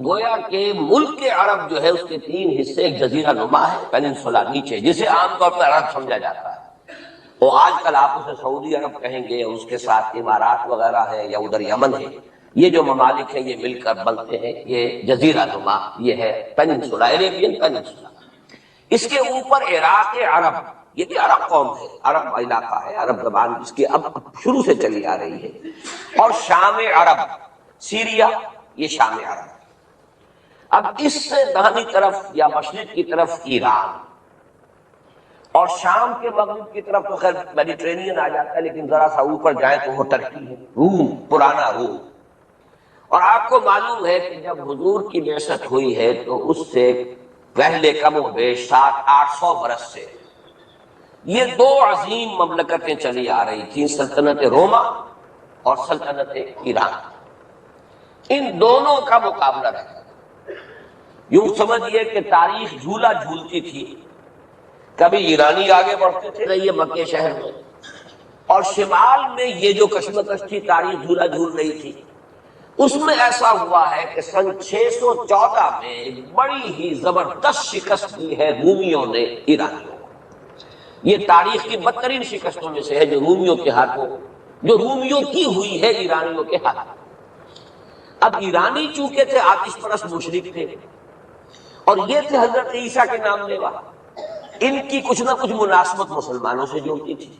گویا کہ ملک عرب جو ہے اس کے 3 حصے، ایک جزیرہ نما ہے پیننسولا نیچے، جسے عام طور پر عرب سمجھا جاتا ہے، وہ آج کل آپ اسے سعودی عرب کہیں گے، اس کے ساتھ امارات وغیرہ ہے یا ادھر یمن ہے، یہ جو ممالک ہیں یہ مل کر بنتے ہیں یہ جزیرہ نما، یہ ہے پیننسولا، عربین پیننسولا۔ اس کے اوپر عراق عرب، یہ بھی عرب قوم ہے، عرب علاقہ ہے، عرب زبان اس کی اب شروع سے چلی آ رہی ہے، اور شام عرب، سیریا، یہ شام عرب۔ اب اس سے دہنی طرف یا مشرق کی طرف ایران، اور شام کے مغرب کی طرف تو خیر میڈیٹرینین آ جاتا ہے، لیکن ذرا سا اوپر جائیں تو وہ ترکی ہے، روم، پرانا روم۔ اور آپ کو معلوم ہے کہ جب حضور کی بعثت ہوئی ہے تو اس سے پہلے کم و بیش 700-800 برس سے یہ 2 عظیم مملکتیں چلی آ رہی تھیں، سلطنت روما اور سلطنت ایران۔ ان دونوں کا مقابلہ رہتا، یوں سمجھئے کہ تاریخ جھولا جھولتی تھی، کبھی ایرانی آگے بڑھتے تھے یہ مکے شہر میں، اور شمال میں یہ جو کشمکش تھی، تاریخ جھولا جھول رہی تھی، اس میں ایسا ہوا ہے کہ سن 614 میں ایک بڑی ہی زبردست شکست دی ہے رومیوں نے ایرانیوں کو۔ یہ تاریخ کی بدترین شکستوں میں سے ہے جو رومیوں کے ہاتھوں، جو رومیوں کی ہوئی ہے ایرانیوں کے ہاتھوں۔ اب ایرانی چونکہ تھے آتش پرست مشرک تھے، اور یہ تھے حضرت عیسیٰ کے نام لیوا، ان کی کچھ نہ کچھ مناسبت مسلمانوں سے جڑتی تھی،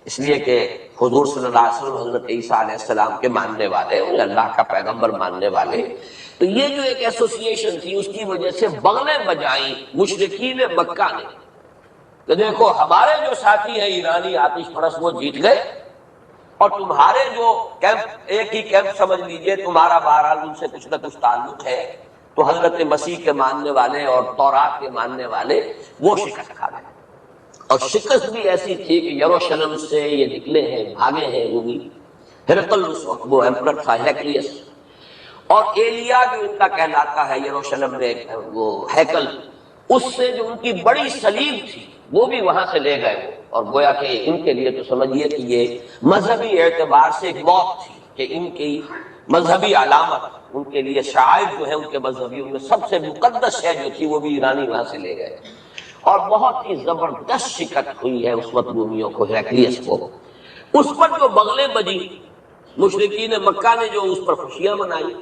اس لیے کہ حضور صلی اللہ علیہ وسلم حضرت عیسیٰ علیہ السلام کے ماننے والے، اللہ کا پیغمبر ماننے والے، تو یہ جو ایک ایسوسیشن تھی اس کی وجہ سے بغلیں بجائیں مشرکین مکہ نے کہ دیکھو ہمارے جو ساتھی ہیں ایرانی آتش پرست وہ جیت گئے، اور تمہارے جو کیمپ، ایک ہی کیمپ سمجھ لیجئے، تمہارا بہرحال ان سے کچھ نہ کچھ تعلق ہے، تو حضرت مسیح کے ماننے والے اور تورات کے ماننے والے وہ شکست کھا گئے۔ اور شکست بھی ایسی تھی کہ یروشلم سے یہ نکلے ہیں، بھاگے ہیں رومی، ہرقل اس وقت وہ ایمپرر تھا، ہیکلیس، اور ایلیا جو ان کا کہلاتا ہے یروشلم میں وہ ہیکل، اس سے جو ان کی بڑی صلیب تھی وہ بھی وہاں سے لے گئے وہ، اور گویا کہ ان کے لیے تو سمجھیے کہ یہ مذہبی اعتبار سے ایک موت تھی کہ ان کی مذہبی علامت، ان کے لیے شاعر جو ہے ان کے مذہبی، ان میں سب سے مقدس شے جو تھی وہ بھی ایرانی وہاں سے لے گئے، اور بہت ہی زبردست شکست ہوئی ہے اس وقت رومیوں کو، ہیرکلیس کو۔ اس پر جو بغلیں بجی، مشرکین مکہ نے جو اس پر خوشیاں منائی،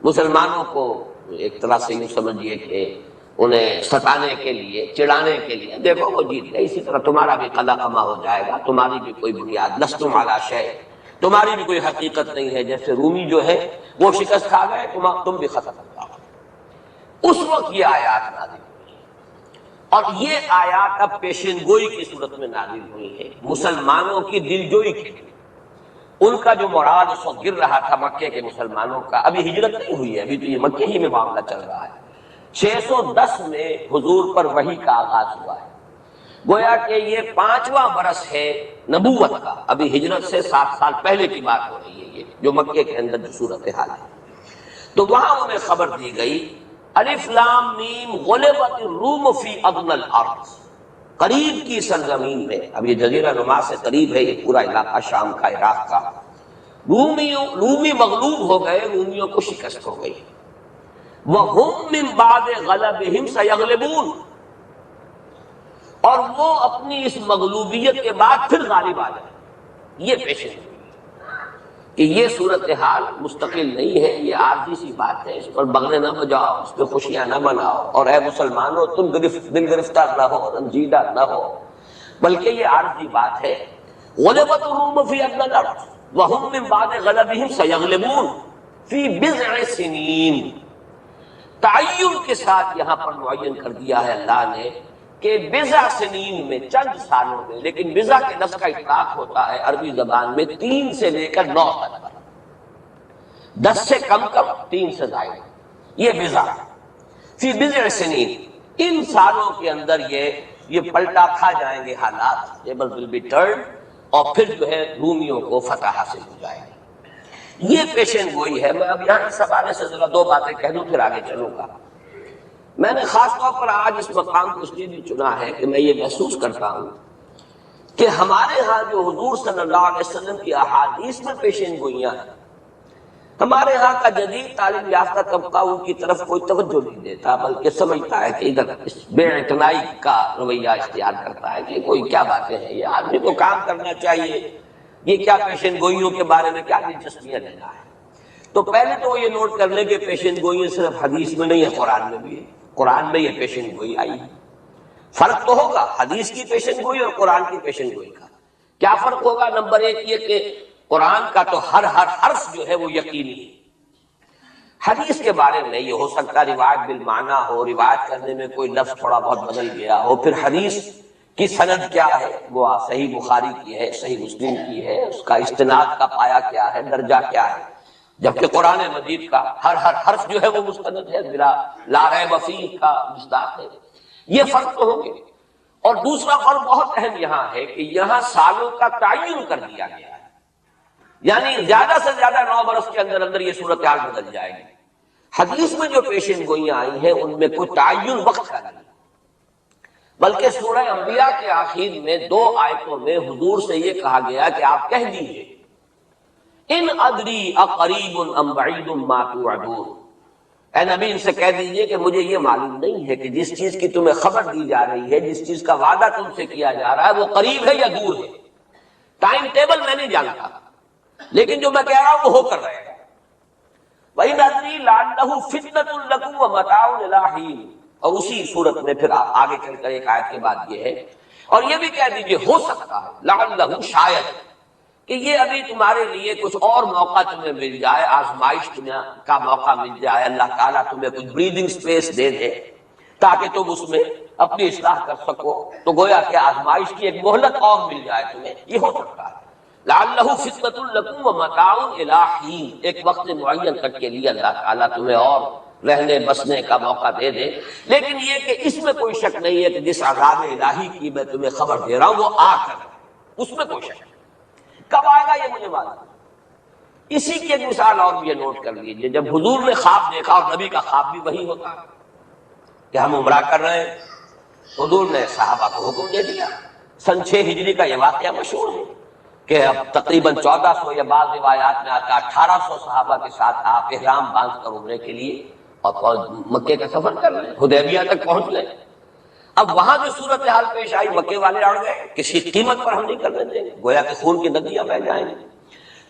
مسلمانوں کو ایک طرح سے یوں سمجھیے کہ انہیں ستانے کے لیے، چڑھانے کے لیے، دیکھو وہ جیت گئے، اسی طرح تمہارا بھی قلع کما ہو جائے گا، تمہاری بھی کوئی بنیاد، لستم علی شیء، تمہاری بھی کوئی حقیقت نہیں ہے، جیسے رومی جو ہے وہ شکست کھا گئے، تم بھی ختم ہو جاؤ۔ اس وقت یہ آیات نازل ہوئی، اور یہ آیات اب پیشین گوئی کی صورت میں نازل ہوئی ہے مسلمانوں کی دلجوئی کے لیے۔ ان کا جو مراد اس وقت گر رہا تھا مکے کے مسلمانوں کا، ابھی ہجرت نہیں ہوئی ہے، ابھی تو یہ مکے ہی میں معاملہ چل رہا ہے۔ 610 میں حضور پر وحی کا آغاز ہوا ہے، گویا کہ یہ 5واں برس ہے نبوت کا، ابھی ہجرت سے 7 سال پہلے کی بات ہو رہی ہے، یہ جو مکے کے اندر جو صورتحال ہے۔ تو وہاں انہیں خبر دی گئی، الف لام میم غلبت الروم فی ادنی الارض، قریب کی سرزمین میں، اب یہ جزیرہ نما سے قریب ہے یہ پورا علاقہ شام کا، عراق کا، رومی مغلوب ہو گئے، رومیوں کو شکست ہو گئی، وَهُمْ مِنْ بَعْدِ غَلَبِهِمْ سَيَغْلِبُونَ، اور وہ اپنی اس مغلوبیت کے بعد پھر غالب آ جائیں۔ یہ پیشن ہوئی کہ یہ صورتحال مستقل نہیں ہے، یہ عارضی سی بات ہے، اس پر بغلیں نہ بجاؤ، اس پہ خوشیاں نہ مناؤ، اور اے مسلمانوں تم دل گرفتار نہ ہو، رنجیدہ نہ ہو، بلکہ یہ عارضی بات ہے۔ غلبت الروم فی ادنی الارض وَهُمْ مِنْ بَعْدِ غَلَبِهِمْ سَيَغْلِبُونَ فی بِضْعِ سِنِینَ، تعین کے ساتھ یہاں پر معین کر دیا ہے اللہ نے کہ بضع سنین میں، چند سالوں میں، لیکن بضع کے لفظ کا اطلاق ہوتا ہے عربی زبان میں 3 سے لے کر 9 تک، 10 سے کم 3 سے زائد، یہ بضع فی بضع سنین، ان سالوں کے اندر یہ پلٹا کھا جائیں گے حالات، tables will be turned، اور پھر جو ہے رومیوں کو فتح حاصل ہو جائے گی۔ یہ پیشن گوئی ہے۔ میں اب یہاں اس حوالے سے ذرا 2 باتیں کہہ دوں پھر آگے چلوں گا۔ میں نے خاص طور پر آج اس مقام کو اس لیے بھی چنا ہے کہ میں یہ محسوس کرتا ہوں کہ ہمارے ہاں جو حضور صلی اللہ علیہ وسلم کی احادیث میں پیشن گوئیاں ہیں، ہمارے ہاں کا جدید تعلیم یافتہ طبقہ ان کی طرف کوئی توجہ نہیں دیتا، بلکہ سمجھتا ہے کہ ادھر بے اعتنائی کا رویہ اختیار کرتا ہے کہ کوئی کیا باتیں ہیں، یہ آدمی کو کام کرنا چاہیے، یہ کیا پیشن گوئیوں کے بارے میں کیا دلچسپیاں لینا ہے۔ تو پہلے تو یہ نوٹ کر لیں کہ پیشن گوئی صرف حدیث میں نہیں ہے، قرآن میں بھی ہے۔ قرآن میں یہ پیشن گوئی آئی ہے۔ فرق تو ہوگا حدیث کی پیشن گوئی اور قرآن کی پیشن گوئی کا۔ کیا فرق ہوگا؟ نمبر ایک یہ کہ قرآن کا تو ہر حرف جو ہے وہ یقینی ہے۔ حدیث کے بارے میں یہ ہو سکتا ہے روایت بالمعنی ہو، روایت کرنے میں کوئی لفظ تھوڑا بہت بدل گیا ہو، پھر حدیث کی سند کیا ہے، وہ صحیح بخاری کی ہے، صحیح مسلم کی ہے، اس کا استناد کا پایا کیا ہے، درجہ کیا ہے، جبکہ قرآن مجید کا ہر حرف جو ہے وہ مستند ہے، بلا لا ریب فیہ کا مصداق ہے۔ یہ فرق تو ہوں گے۔ اور دوسرا فرق بہت اہم یہاں ہے کہ یہاں سالوں کا تعین کر دیا گیا ہے، یعنی زیادہ سے زیادہ 9 برس کے اندر اندر یہ صورتحال بدل جائے گی۔ حدیث میں جو پیشن گوئیاں آئی ہیں ان میں کوئی تعین وقت کا نہیں، بلکہ سورہ انبیاء کے آخر میں 2 آیتوں میں حضور سے یہ کہا گیا کہ آپ کہہ دیجئے ان ادری اقریب ام بعید ما توعدون، اے نبی ان سے کہہ دیجئے کہ مجھے یہ معلوم نہیں ہے کہ جس چیز کی تمہیں خبر دی جا رہی ہے، جس چیز کا وعدہ تم سے کیا جا رہا ہے وہ قریب ہے یا دور ہے۔ ٹائم ٹیبل میں نہیں جانتا، لیکن جو میں کہہ رہا ہوں وہ ہو کر رہے گا۔ وَإِنْ أَدْرِي لَعَلَّهُ فِتْنَةٌ لَكُمْ وَمَتَاعٌ إِلَىٰ حِينٍ، اور اسی صورت میں پھر آگے چل کر ایک آیت کے بعد یہ ہے، اور یہ بھی کہہ دیجئے ہو سکتا ہے لعلہ شاید کہ یہ ابھی تمہارے لیے کچھ اور موقع تمہیں مل جائے، آزمائش کا موقع مل جائے، اللہ تعالیٰ تمہیں کچھ بریدنگ سپیس دے دے تاکہ تم اس میں اپنی اصلاح کر سکو، تو گویا کہ آزمائش کی ایک مہلت اور مل جائے تمہیں، یہ ہو سکتا ہے۔ لعلہ فتنۃ لکم ومتاع الی حین، ایک وقت معین تک کے لیے اللہ تعالیٰ تمہیں اور رہنے بسنے کا موقع دے دے، لیکن یہ کہ اس میں کوئی شک نہیں ہے کہ جس عذاب الہی کی میں تمہیں خبر دے رہا ہوں وہ آ کر، اس میں کوئی شک نہیں۔ کب آئے گا یہ مجھے معلوم ہے۔ اسی کی ایک مثال اور بھی یہ نوٹ کر لیجئے، جب حضور نے خواب دیکھا، اور نبی کا خواب بھی وہی ہوتا ہے کہ ہم عمرہ کر رہے ہیں، حضور نے صحابہ کو حکم دے دیا۔ سن 6 ہجری کا یہ واقعہ مشہور ہے کہ اب تقریباً 1400 یا بعض روایات میں آتا 1800 صحابہ کے ساتھ آپ احرام باندھ کر عمرے کے لیے اور مکے کا سفر کر رہے ہیں، حدیبیہ تک پہنچ گئے۔ اب وہاں جو صورتحال پیش آئی، مکے والے اڑ گئے، کسی قیمت پر ہم نہیں کرنے دیں گے، گویا کہ خون کی ندیاں بہہ جائیں گے۔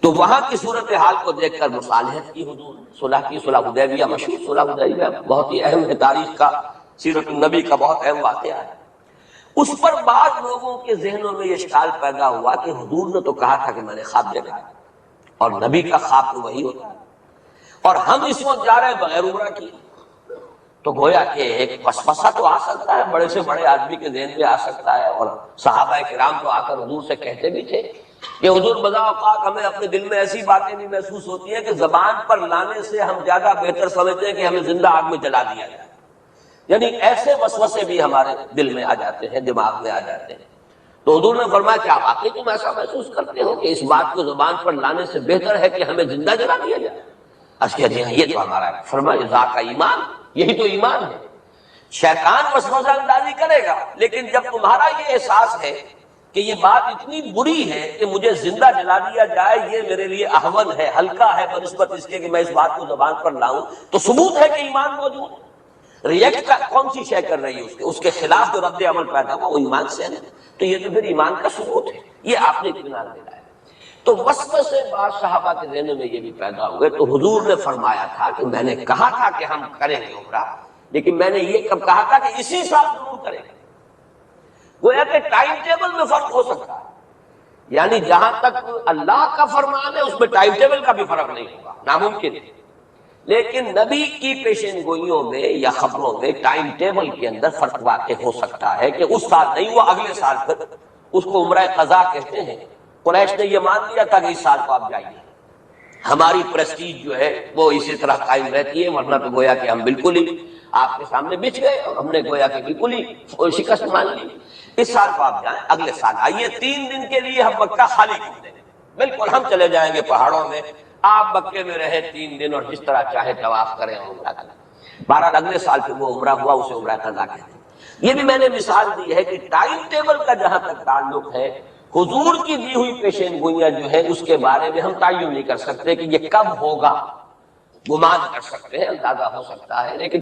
تو وہاں کی صورتحال کو دیکھ کر مصالحت کی حضور، صلح کی، صلح حدیبیہ مشہور صلح حدیبیہ بہت ہی اہم ہے، تاریخ کا، سیرت النبی کا بہت اہم واقعہ ہے۔ اس پر بعض لوگوں کے ذہنوں میں یہ اشکال پیدا ہوا کہ حضور نے تو کہا تھا کہ میں نے خواب دیکھا ہے، اور نبی کا خواب تو وہی ہوتا ہے، اور ہم اس وقت جا رہے ہیں بغیر عمرہ کی، تو گویا کہ ایک وسوسہ تو آ سکتا ہے، بڑے سے بڑے آدمی کے ذہن میں آ سکتا ہے۔ اور صحابہ کرام تو آ کر حضور سے کہتے بھی تھے کہ حضور بذا اوقات ہمیں اپنے دل میں ایسی باتیں بھی محسوس ہوتی ہیں کہ زبان پر لانے سے ہم زیادہ بہتر سمجھتے ہیں کہ ہمیں زندہ آگ میں جلا دیا جائے، یعنی ایسے وسوسے بھی ہمارے دل میں آ جاتے ہیں، دماغ میں آ جاتے ہیں۔ تو حضور نے فرمایا کیا واقعی تم ایسا محسوس کرتے ہو کہ اس بات کو زبان پر لانے سے بہتر ہے کہ ہمیں زندہ جلا دیا جائے؟ جی ہاں، یہ تو ہمارا ہے۔ فرمایا ذاک ایمان، یہی تو ایمان ہے۔ شیطان وسوسہ اندازی کرے گا، لیکن جب تمہارا یہ احساس ہے کہ یہ بات اتنی بری ہے کہ مجھے زندہ جلا دیا جائے، یہ میرے لیے اہون ہے، ہلکا ہے بنسبت اس کے کہ میں اس بات کو زبان پر لاؤں، تو ثبوت ہے کہ ایمان موجود ہے۔ ریئیکٹ کون سی شے کر رہی ہے اس کے خلاف جو رد عمل پیدا ہوا وہ ایمان سے ہے، تو یہ تو پھر ایمان کا ثبوت ہے، یہ آپ نے اطمینان دلایا۔ تو وسوسے بعض صحابہ کے ذہن میں یہ بھی پیدا ہوئے، تو حضور نے فرمایا تھا کہ میں نے کہا تھا کہ ہم کریں گے عمرہ، لیکن میں نے یہ کب کہا تھا کہ اسی سال ضرور کریں گے۔ گویا کہ ٹائم ٹیبل میں فرق ہو سکتا ہے، یعنی جہاں تک اللہ کا فرمان ہے اس میں ٹائم ٹیبل کا بھی فرق نہیں ہوگا، ناممکن ہے، لیکن نبی کی پیشن گوئیوں میں یا خبروں میں ٹائم ٹیبل کے اندر فرق واقع ہو سکتا ہے کہ اس سال نہیں، وہ اگلے سال پھر اس کو عمرہ قضا کہتے ہیں۔ قریش نے یہ مان لیا تھا کہ اس سال کو آپ جائیے، ہماری پریسٹیج جو ہے وہ اسی طرح قائم رہتی ہے، ورنہ تو گویا کہ ہم بالکل ہی آپ کے سامنے بچھ گئے اور ہم نے گویا کہ بالکل ہی شکست مان لی۔ اس سال کو آپ جائیں، اگلے سال آئیے، 3 دن کے لیے ہم مکہ خالی کر دیں، بالکل ہم چلے جائیں گے پہاڑوں میں، آپ مکے میں رہیں 3 دن اور جس طرح چاہے طواف کریں عمرہ کریں۔ بہرحال اگلے سال پھر وہ عمرہ ہوا، اسے عمرہ قضا کہتے ہیں۔ یہ بھی میں نے مثال دی ہے کہ ٹائم ٹیبل کا جہاں تک تعلق ہے، حضور کی دی ہوئی پیشین گوئیاں جو ہے اس کے بارے میں ہم تعین نہیں کر سکتے کہ یہ کب ہوگا، گمان کر سکتے ہیں، اندازہ ہو سکتا ہے، لیکن